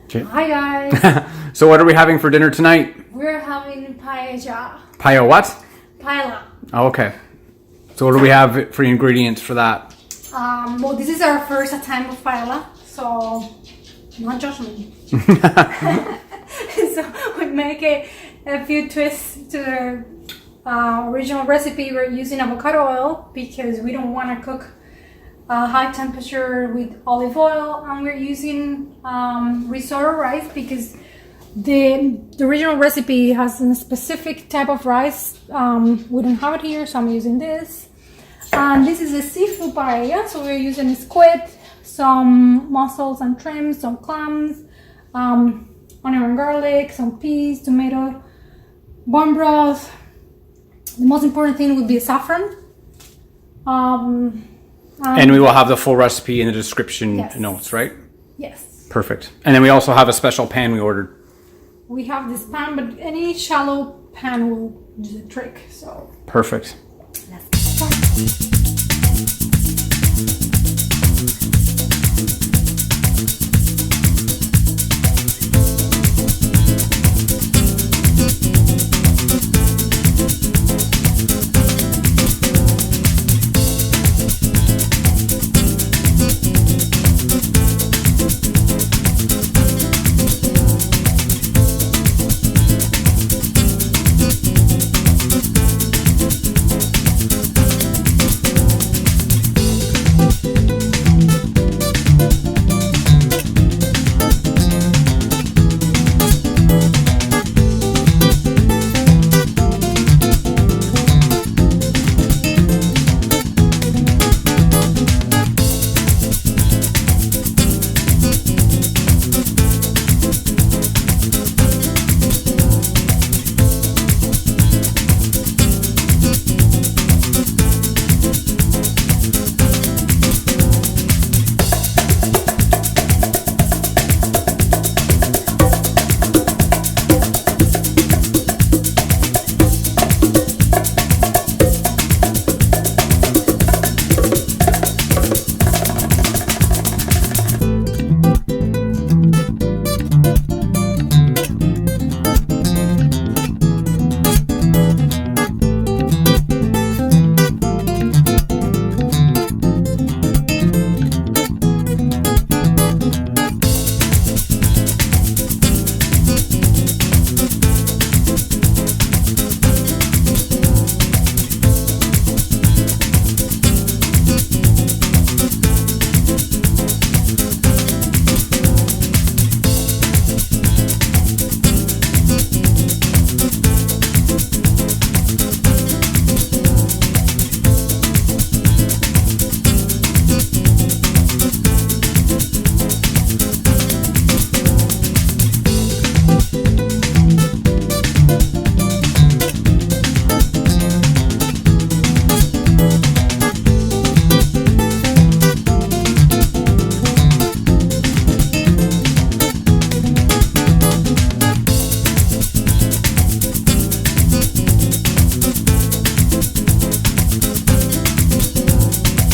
Okay. Hi guys. So what are we having for dinner tonight? We're having paella. Paella what? Paella. Oh, okay. So what do we have for ingredients for that? Well, this is our first attempt of paella, so not judge me. So we make a few twists to the original recipe. We're using avocado oil because we don't want to cook high temperature with olive oil, and we're using risotto rice because the original recipe has a specific type of rice. We don't have it here, so I'm using this. And this is a seafood paella, so we're using squid, some mussels and shrimp, some clams, onion and garlic, some peas, tomato, bone broth. The most important thing would be saffron. And we will have the full recipe in the description Yes. notes, right? Yes. Perfect. And then we also have a special pan we ordered. We have this pan, but any shallow pan will do the trick. So Perfect. let's get started.